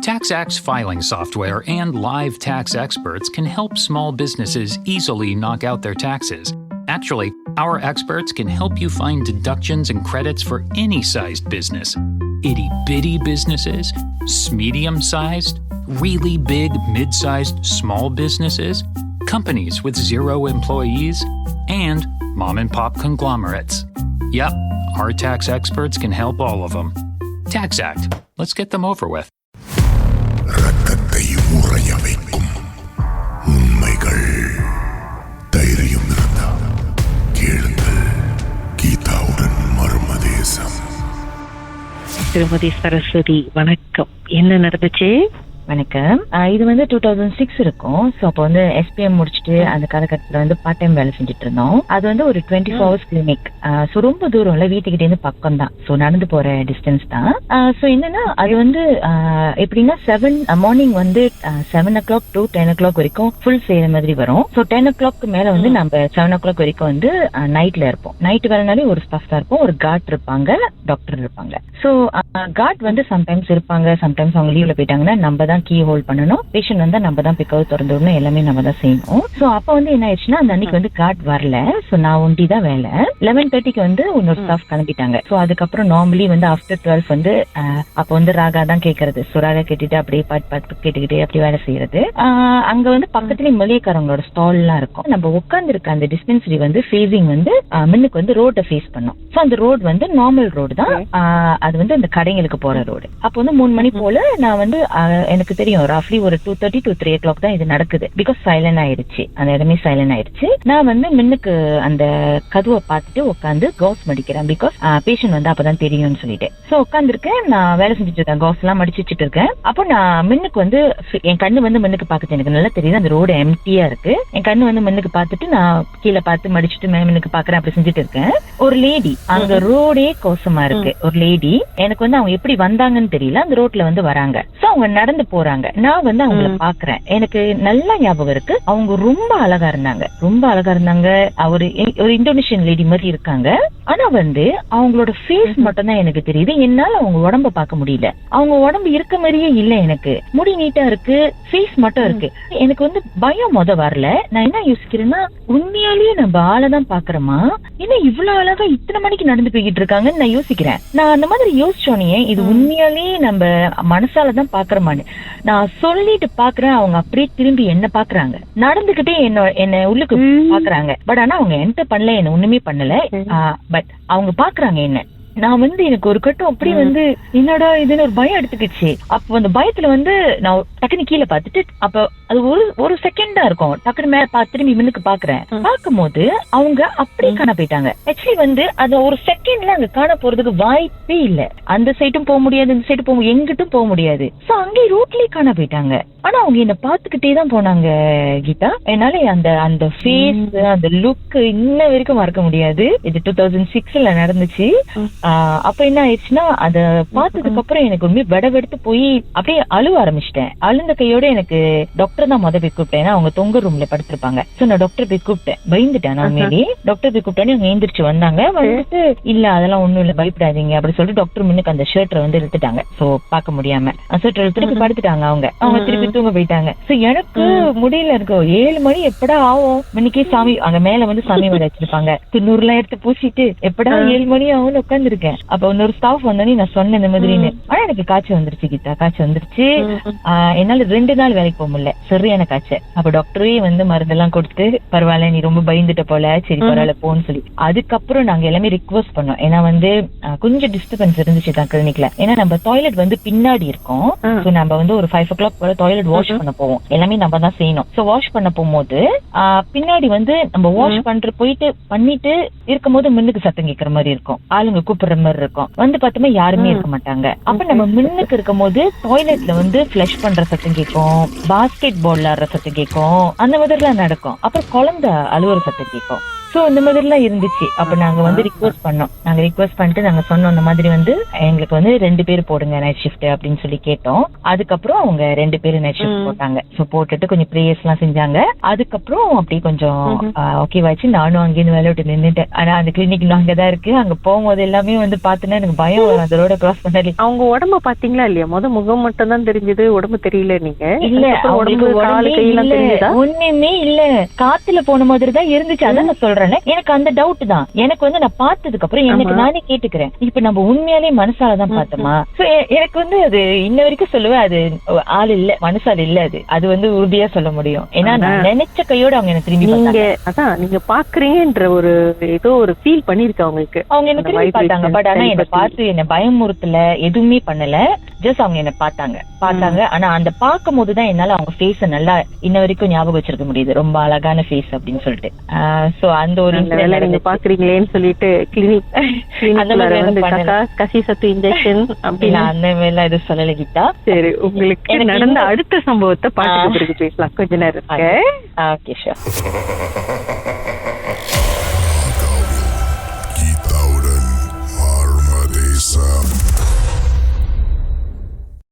TaxAct's filing software and live tax experts can help small businesses easily knock out their taxes. Actually, our experts can help you find deductions and credits for any sized business. Itty-bitty businesses, medium-sized, really big, mid-sized, small businesses, companies with 0 employees, and mom-and-pop conglomerates. Yep, our tax experts can help all of them. TaxAct. Let's get them over with. ரத்தத்தை உறைய வைக்கும் உண்மைகள் தைரியம் இருந்தா கேளுங்கள். கீதாவுடன் மர்மதேசம். திருமதி சரஸ்வதி வணக்கம். என்ன நடந்துச்சு? வணக்கம். இது வந்து 2006 இருக்கும். ஸோ அப்போ வந்து எஸ்பிஎம் முடிச்சுட்டு அந்த காலகட்டத்தில் வந்து பார்ட் டைம் வேலை செஞ்சுட்டு இருந்தோம். அது வந்து ஒரு 24 hours கிளினிக். ஸோ ரொம்ப தூரம் இல்லை, வீட்டுக்கிட்டே இருந்து பக்கம் தான். ஸோ நடந்து போற டிஸ்டன்ஸ் தான். ஸோ என்னன்னா அது வந்து எப்படின்னா மார்னிங் வந்து 7 o'clock to 10 o'clock வரைக்கும் ஃபுல் செய்யற மாதிரி வரும். ஸோ 10 o'clock மேல வந்து நம்ம 7 o'clock வரைக்கும் வந்து நைட்ல இருப்போம். நைட் வரனாலே ஒரு ஸ்டாஃப் தான் இருப்போம், ஒரு கார்ட் இருப்பாங்க, டாக்டர் இருப்பாங்க. ஸோ கார்ட் வந்து சம்டைம்ஸ் இருப்பாங்க, சம்டைம்ஸ் அவங்க லீவ்ல போயிட்டாங்கன்னா நம்ம தான் கீ ஹோல்ட் பண்ணணும். பேஷண்ட் வந்து நம்ம தான் பிக்கவு திறந்து விடணும், எல்லாமே நம்ம தான் செய்யணும். ஸோ அப்போ வந்து என்ன ஆயிடுச்சுன்னா அந்த அன்னைக்கு வந்து கார்ட் வரல. ஸோ நான் ஒண்டி தான் வேலை. 11:30 வந்து இன்னொரு ஸ்டாஃப் கிளம்பிட்டாங்க. ஸோ அதுக்கப்புறம் நார்மலி வந்து ஆஃப்டர் 12 வந்து அப்போ வந்து ராகா தான் கேட்கறது. ஸோ ராகா கேட்டுட்டு அப்படியே பாட்டு கேட்டுக்கிட்டே அப்படியே வேலை செய்யறது. அங்க வந்து பக்கத்துலயே மளிகைக்காரங்களோட ஸ்டால் எல்லாம் இருக்கும். நம்ம உட்கார்ந்து இருக்க அந்த டிஸ்பென்சரி வந்து ஃபேஸிங் வந்து முன்னுக்கு வந்து ரோட்டை ஃபேஸ் பண்ணும். ஸோ அந்த ரோடு வந்து நார்மல் ரோடு தான். அது வந்து அந்த கடைங்களுக்கு போற ரோடு. அப்போ வந்து 3 மணி போல நான் வந்து எனக்கு தெரியும் ரஃப்லி ஒரு 2:30 to 3 o'clock தான் இது நடக்குது. பிகாஸ் சைலண்ட் ஆயிடுச்சு, அந்த இடமே சைலண்ட் ஆயிடுச்சு. நான் வந்து முன்னுக்கு அந்த கதவை பார்த்துட்டு உட்காந்து காஸ் மடிக்கிறேன். பிகாஸ் பேஷண்ட் வந்து அப்பதான் தெரியும்னு சொல்லிட்டு. ஸோ உட்காந்துருக்கேன், நான் வேலை செஞ்சுட்டு இருக்கேன், காஸ் எல்லாம் மடிச்சு வச்சுட்டு இருக்கேன். அப்போ நான் முன்னுக்கு வந்து என் கண்ணு வந்து முன்னுக்கு பாக்குது. எனக்கு நல்லா தெரியுது அந்த ரோடு எம்டியா இருக்கு. என் கண்ணு வந்து முன்னுக்கு பார்த்துட்டு நான் கீழே பார்த்து மடிச்சுட்டு முன்னுக்கு பாக்குறேன். அப்படி செஞ்சுட்டு இருக்கேன். ஒரு லேடி, அங்க ரோடே கோசமா இருக்கு. ஒரு லேடி, எனக்கு வந்து அவங்க எப்படி வந்தாங்கன்னு தெரியல, அந்த ரோட்ல வந்து வராங்க. ஸோ அவங்க நடந்து போறாங்க. நான் வந்து அவங்கள பாக்குறேன். எனக்கு நல்ல ஞாபகம் இருக்கு. அவங்க ரொம்ப அழகா இருந்தாங்க, ரொம்ப அழகா இருந்தாங்க. ஒரு இந்தோனேஷியன் லேடி மாதிரி இருக்காங்க. ஆனா வந்து அவங்களோட ஃபேஸ் மட்டும் தான் எனக்கு தெரியுது. என்னால அவங்க உடம்ப பார்க்க முடியல. அவங்க உடம்பு இருக்க மாதிரியே இல்ல. எனக்கு முடி நீட்டா இருக்கு, ஃபேஸ் மட்டும் இருக்கு. எனக்கு வந்து பயம் வரல. நான் என்ன யோசிக்கிறேன்னா, உண்மையாலேயே நம்ம ஆளதான் பாக்குறோமா, ஏன்னா இவ்வளவு அழகா இத்தனை மணிக்கு நடந்து போய்கிட்டு இருக்காங்கன்னு நான் யோசிக்கிறேன். நான் அந்த மாதிரி யோசிச்சோன்னே இது உண்மையாலேயே நம்ம மனசாலதான் பாக்குறோமான்னு நான் சொல்லிட்டு பாக்குறேன். அவங்க அப்படியே திரும்பி என்ன பாக்குறாங்க, நடந்துகிட்டே என்ன உள்ளுக்கு பாக்குறாங்க. பட் ஆனா அவங்க என்கிட்ட பண்ணல, என்ன ஒண்ணுமே பண்ணல. பட் அவங்க பாக்குறாங்க என்ன. நான் வந்து எனக்கு ஒரு கட்டம் அப்படி வந்து என்னடா இதுன்னு ஒரு பயம் எடுத்துக்கிச்சு. அப்போ அந்த பயத்துல வந்து நான் டக்குனு கீழே பார்த்துட்டு, அப்ப அது ஒரு செகண்ட் தான் இருக்கும். டக்குனு மேல திரும்பி முன்னுக்கு பாக்குறேன். பார்க்கும் போது அவங்க அப்படியே காண போயிட்டாங்க. ஆக்சுவலி வந்து அது ஒரு செகண்ட்ல அங்க காண போறதுக்கு வாய்ப்பே இல்ல. அந்த சைடும் போக முடியாது, இந்த சைடு போக எங்கிட்டும் போக முடியாது. சோ அங்கே ரோட்லயே காண போயிட்டாங்க. ஆனா அவங்க என்ன பாத்துக்கிட்டே தான் போனாங்க கீதா. என்னால அந்த ஃபேஸ், அந்த லுக் இன்ன வரைக்கும் மறக்க முடியாது. இது 2006ல நடந்துச்சு. அப்ப என்ன ஆயிடுச்சுன்னா, அத பார்த்ததுக்கு அப்புறம் எனக்கு உண்மையை வெடவெடுத்து போய் அப்படியே அழுவ ஆரம்பிச்சிட்டேன். அழுந்த கையோட எனக்கு டாக்டர் தான் போய் கூப்பிட்டேன். அவங்க தொங்க ரூம்ல படுத்திருப்பாங்க. சோ நான் டாக்டர் போய் கூப்பிட்டேன். பயந்துட்டேன் நான். உண்மையிலேயே டாக்டர் போய் கூப்பிட்டேன். அவங்க எந்திரிச்சு வந்தாங்க. வந்துட்டு இல்ல அதெல்லாம் ஒண்ணும் இல்ல, பயப்படாதீங்க அப்படி சொல்லிட்டு டாக்டர் முன்னுக்கு அந்த ஷர்ட்டை வந்து இழுத்துட்டாங்க. சோ பாக்க முடியாம ஷர்ட் இழுத்துட்டு படுத்துட்டாங்க. அவங்க திருப்பி தூங்க போயிட்டாங்க. சோ எனக்கு முடியல. இருக்கு 7 மணி எப்படா ஆகும். இன்னைக்கே சாமி அங்க மேல வந்து சாமி வர வச்சிருப்பாங்க. 90 எடுத்து பூசிட்டு எப்படா 7 மணி ஆகும்னு உட்காந்துருக்கேன். அப்ப இன்னொரு ஸ்டாஃப் வந்தோடனே நான் சொன்னேன் இந்த மாதிரின்னு. ஆனா எனக்கு காய்ச்சல் வந்துருச்சு கீதா, காய்ச்சல் வந்துருச்சு. என்னால 2 நாள் வேலைக்கு போக முடியல, சரியான காய்ச்சல். அப்ப டாக்டரே வந்து மருந்தெல்லாம் கொடுத்து, பரவாயில்ல நீ ரொம்ப பயந்துட்ட போல, சரி பரவாயில்ல போன்னு சொல்லி அதுக்கப்புறம் நாங்க எல்லாமே ரிக்வெஸ்ட் பண்ணோம். ஏன்னா வந்து கொஞ்சம் டிஸ்டர்பன்ஸ் இருந்துச்சு தான் கிளினிக்ல. ஏன்னா நம்ம டாய்லெட் வந்து பின்னாடி இருக்கும். நம்ம வந்து ஒரு 5 o'clock போல டாய்லெட் வாஷ் பண்ண போவோம். எல்லாமே நம்ம தான் செய்யணும். சோ வாஷ் பண்ண போகும்போது பின்னாடி வந்து நம்ம வாஷ் போயிட்டு பண்ணிட்டு இருக்கும் போது முன்னுக்கு சத்தம் கேட்கற மாதிரி இருக்கும், ஆளுங்க கூப்பிடுற மாதிரி இருக்கும். வந்து பார்த்தோம்னா யாருமே இருக்க மாட்டாங்க. அப்ப நம்ம முன்னுக்கு இருக்கும் போது டாய்லெட்ல வந்து ஃபிளஷ் பண்ற சத்தம் கேட்கும், பாஸ்கெட் பால் ஆடுற சத்தம் கேட்கும், அந்த மாதிரி எல்லாம் நடக்கும். அப்புறம் குழந்தை அழுவுற சத்தம் கேட்கும். சோ இந்த மாதிரி எல்லாம் இருந்துச்சு. அப்ப நாங்க வந்து ரிக்வெஸ்ட் பண்ணிட்டு நாங்க சொன்னோம் இந்த மாதிரி வந்து எங்களுக்கு வந்து 2 பேர் போடுங்க நைட் ஷிஃப்ட் அப்படின்னு சொல்லி கேட்டோம். அதுக்கப்புறம் அவங்க 2 பேரும் நைட் ஷிஃப்ட் போட்டாங்க. சோ போட்டுட்டு கொஞ்சம் ப்ரேயர்ஸ் எல்லாம் செஞ்சாங்க. அதுக்கப்புறம் அப்படியே கொஞ்சம் ஓகேவாச்சு. நானும் அங்கேருந்து வேலை விட்டு நின்றுட்டேன். ஆனா அந்த கிளினிக் அங்கதான் இருக்கு. அங்க போகும்போது எல்லாமே வந்து பாத்தீங்கன்னா எனக்கு பயம் வரும் அந்த ரோட கிராஸ் பண்ணாலே. அவங்க உடம்ப பாத்தீங்களா இல்லையா? முகம் மட்டும் தான் தெரிஞ்சது, உடம்பு தெரியல. நீங்க இல்ல ஒண்ணுமே இல்ல, காத்துல போன மாதிரி தான் இருந்துச்சு. அதான் நான் சொல்றேன், எனக்கு அந்த டவுட் தான். எனக்கு வந்து நான் பார்த்ததுக்கு அப்புறம் எனக்கு நானே கேட்டுக்கிறேன், இப்ப நம்ம உண்மையாலே மனசாலதான் பார்த்தோமா? எனக்கு வந்து அது இன்ன வரைக்கும் சொல்லுவேன், அது ஆள் இல்ல, மனசால இல்ல. அது வந்து உறுதியா சொல்ல முடியும். ஏன்னா நான் நினைச்ச கையோட அவங்க என்ன திரும்பி அதான் நீங்க பாக்குறீங்கன்ற ஒரு ஏதோ ஒரு ஃபீல் பண்ணிருக்கு அவங்களுக்கு. அவங்க என்ன திரும்பி பார்த்தாங்க. பட் ஆனா என்ன பார்த்து என்ன பயமுறுத்தல, எதுவுமே பண்ணல. ஜஸ்ட் அவங்க என்ன பார்த்தாங்க. ஆனா அந்த பார்க்கும் போதுதான் என்னால அவங்க ஃபேஸ நல்லா இன்ன வரைக்கும் ஞாபகம் வச்சிருக்க முடியுது. ரொம்ப அழகான ஃபேஸ் அப்படின்னு சொல்லிட்டு. சோ அந்த ஒரு நீங்க பாக்குறீங்களேன்னு சொல்லிட்டு கிளினிக் அந்த மாதிரி கசி சத்து இன்ஜெக்ஷன் அப்படின்னு அந்த மாதிரி எல்லாம் எதுவும் சொல்லல கிட்டா. சரி, உங்களுக்கு நடந்த அடுத்த சம்பவத்தை பாட்டு பேசலாம் கொஞ்ச நேரம். Okay, sure.